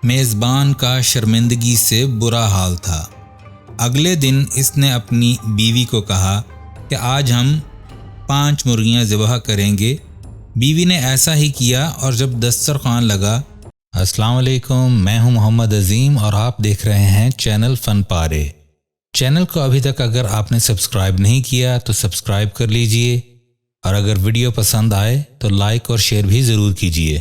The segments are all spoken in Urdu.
میزبان کا شرمندگی سے برا حال تھا۔ اگلے دن اس نے اپنی بیوی کو کہا کہ آج ہم 5 مرغیاں ذبح کریں گے۔ بیوی نے ایسا ہی کیا اور جب دسترخوان لگا۔ السلام علیکم، میں ہوں محمد عظیم اور آپ دیکھ رہے ہیں چینل فن پارے۔ چینل کو ابھی تک اگر آپ نے سبسکرائب نہیں کیا تو سبسکرائب کر لیجئے، اور اگر ویڈیو پسند آئے تو لائک اور شیئر بھی ضرور کیجئے۔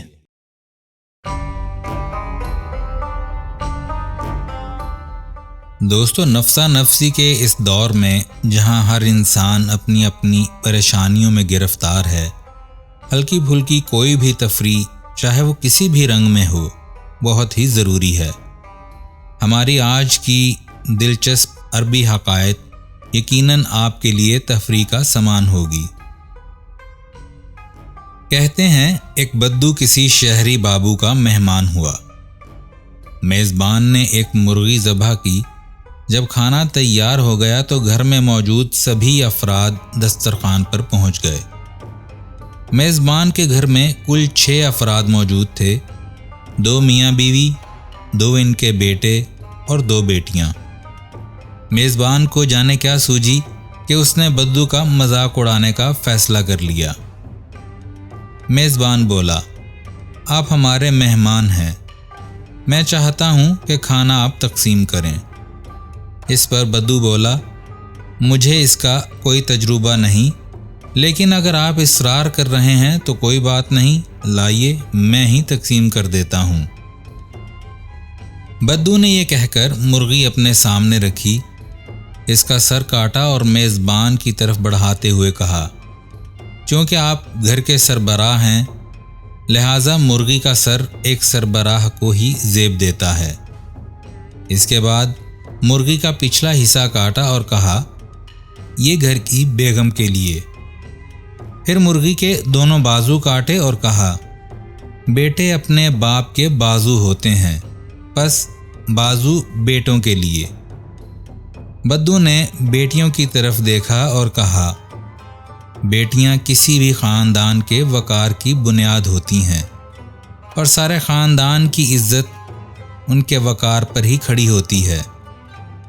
دوستو، نفسا نفسی کے اس دور میں جہاں ہر انسان اپنی اپنی پریشانیوں میں گرفتار ہے، ہلکی پھلکی کوئی بھی تفریح، چاہے وہ کسی بھی رنگ میں ہو، بہت ہی ضروری ہے۔ ہماری آج کی دلچسپ عربی حقائق یقیناً آپ کے لیے تفریح کا سامان ہوگی۔ کہتے ہیں ایک بدو کسی شہری بابو کا مہمان ہوا۔ میزبان نے ایک مرغی ذبح کی۔ جب کھانا تیار ہو گیا تو گھر میں موجود سبھی افراد دسترخوان پر پہنچ گئے۔ میزبان کے گھر میں کل 6 افراد موجود تھے، 2 میاں بیوی، 2 ان کے بیٹے اور 2 بیٹیاں۔ میزبان کو جانے کیا سوجی کہ اس نے بدو کا مذاق اڑانے کا فیصلہ کر لیا۔ میزبان بولا، آپ ہمارے مہمان ہیں، میں چاہتا ہوں کہ کھانا آپ تقسیم کریں۔ اس پر بدو بولا، مجھے اس کا کوئی تجربہ نہیں، لیکن اگر آپ اصرار کر رہے ہیں تو کوئی بات نہیں، لائیے میں ہی تقسیم کر دیتا ہوں۔ بدو نے یہ کہہ کر مرغی اپنے سامنے رکھی، اس کا سر کاٹا اور میزبان کی طرف بڑھاتے ہوئے کہا، چونکہ آپ گھر کے سربراہ ہیں، لہٰذا مرغی کا سر ایک سربراہ کو ہی زیب دیتا ہے۔ اس کے بعد مرغی کا پچھلا حصہ کاٹا اور کہا، یہ گھر کی بیگم کے لیے۔ پھر مرغی کے دونوں بازو کاٹے اور کہا، بیٹے اپنے باپ کے بازو ہوتے ہیں، پس بازو بیٹوں کے لیے۔ بدو نے بیٹیوں کی طرف دیکھا اور کہا، بیٹیاں کسی بھی خاندان کے وقار کی بنیاد ہوتی ہیں، اور سارے خاندان کی عزت ان کے وقار پر ہی کھڑی ہوتی ہے۔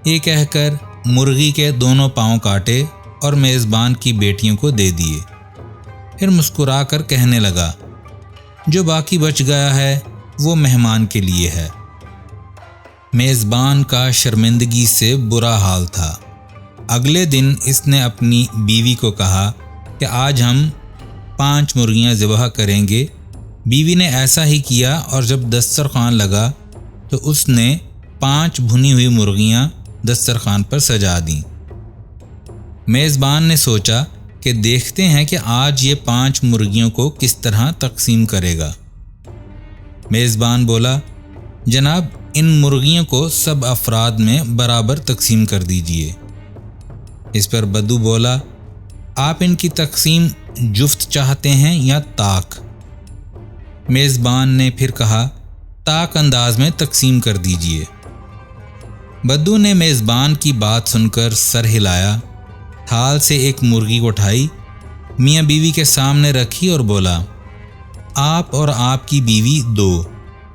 یہ کہہ کر مرغی کے دونوں پاؤں کاٹے اور میزبان کی بیٹیوں کو دے دیے۔ پھر مسکرا کر کہنے لگا، جو باقی بچ گیا ہے وہ مہمان کے لیے ہے۔ میزبان کا شرمندگی سے برا حال تھا۔ اگلے دن اس نے اپنی بیوی کو کہا کہ آج ہم 5 مرغیاں ذبح کریں گے۔ بیوی نے ایسا ہی کیا اور جب دسترخوان لگا تو اس نے 5 بھنی ہوئی مرغیاں دسترخوان پر سجا دیں۔ میزبان نے سوچا کہ دیکھتے ہیں کہ آج یہ 5 مرغیوں کو کس طرح تقسیم کرے گا۔ میزبان بولا، جناب ان مرغیوں کو سب افراد میں برابر تقسیم کر دیجئے۔ اس پر بدو بولا، آپ ان کی تقسیم جفت چاہتے ہیں یا طاق؟ میزبان نے پھر کہا، طاق انداز میں تقسیم کر دیجئے۔ بدو نے میزبان کی بات سن کر سر ہلایا، تھال سے ایک مرغی اٹھائی، میاں بیوی کے سامنے رکھی اور بولا، آپ اور آپ کی بیوی 2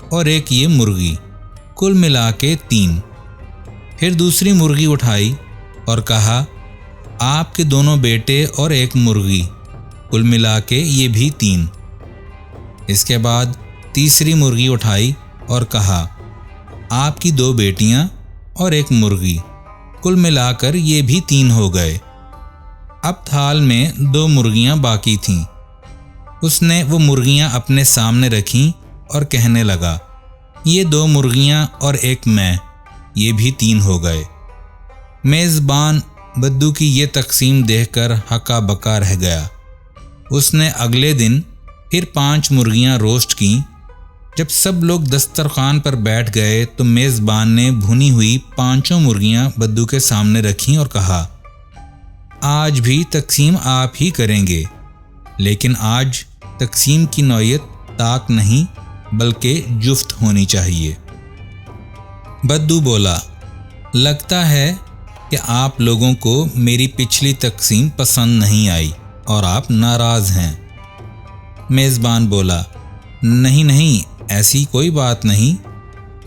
اور ایک یہ مرغی، کل ملا کے 3۔ پھر دوسری مرغی اٹھائی اور کہا، آپ کے دونوں بیٹے اور ایک مرغی، کل ملا کے یہ بھی 3۔ اس کے بعد تیسری مرغی اٹھائی اور کہا، آپ کی 2 بیٹیاں اور ایک مرغی، کل ملا کر یہ بھی 3 ہو گئے۔ اب تھال میں 2 مرغیاں باقی تھیں۔ اس نے وہ مرغیاں اپنے سامنے رکھیں اور کہنے لگا، یہ 2 مرغیاں اور ایک میں، یہ بھی 3 ہو گئے۔ میزبان بدو کی یہ تقسیم دیکھ کر ہکا بکا رہ گیا۔ اس نے اگلے دن پھر 5 مرغیاں روسٹ کیں۔ جب سب لوگ دسترخوان پر بیٹھ گئے تو میزبان نے بھنی ہوئی 5 مرغیاں بدو کے سامنے رکھیں اور کہا، آج بھی تقسیم آپ ہی کریں گے، لیکن آج تقسیم کی نوعیت طاق نہیں بلکہ جفت ہونی چاہیے۔ بدو بولا، لگتا ہے کہ آپ لوگوں کو میری پچھلی تقسیم پسند نہیں آئی اور آپ ناراض ہیں۔ میزبان بولا، نہیں ایسی کوئی بات نہیں،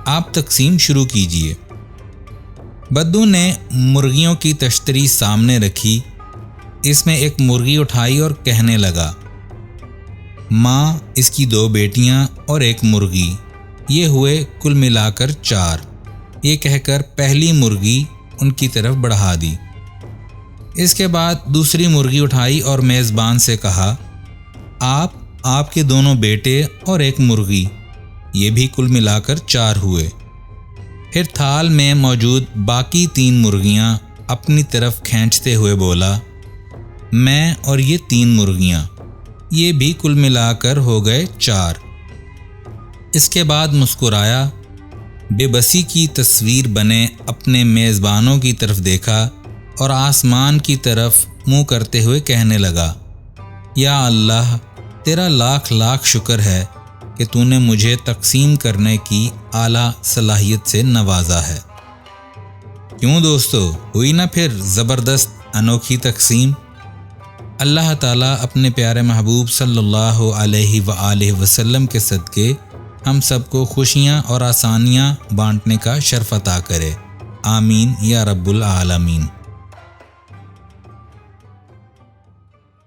آپ تقسیم شروع کیجئے۔ بدو نے مرغیوں کی تشتری سامنے رکھی، اس میں ایک مرغی اٹھائی اور کہنے لگا، ماں، اس کی 2 بیٹیاں اور ایک مرغی، یہ ہوئے کل ملا کر 4۔ یہ کہہ کر پہلی مرغی ان کی طرف بڑھا دی۔ اس کے بعد دوسری مرغی اٹھائی اور میزبان سے کہا، آپ کے 2 بیٹے اور ایک مرغی، یہ بھی کل ملا کر 4 ہوئے۔ پھر تھال میں موجود باقی 3 مرغیاں اپنی طرف کھینچتے ہوئے بولا، میں اور یہ 3 مرغیاں، یہ بھی کل ملا کر ہو گئے 4۔ اس کے بعد مسکرایا، بے بسی کی تصویر بنے اپنے میزبانوں کی طرف دیکھا اور آسمان کی طرف منہ کرتے ہوئے کہنے لگا، یا اللہ، تیرا لاکھ لاکھ شکر ہے کہ تو نے مجھے تقسیم کرنے کی اعلیٰ صلاحیت سے نوازا ہے۔ کیوں دوستو، ہوئی نا پھر زبردست انوکھی تقسیم؟ اللہ تعالیٰ اپنے پیارے محبوب صلی اللہ علیہ وآلہ وسلم کے صدقے ہم سب کو خوشیاں اور آسانیاں بانٹنے کا شرف عطا کرے، آمین یا رب العالمین۔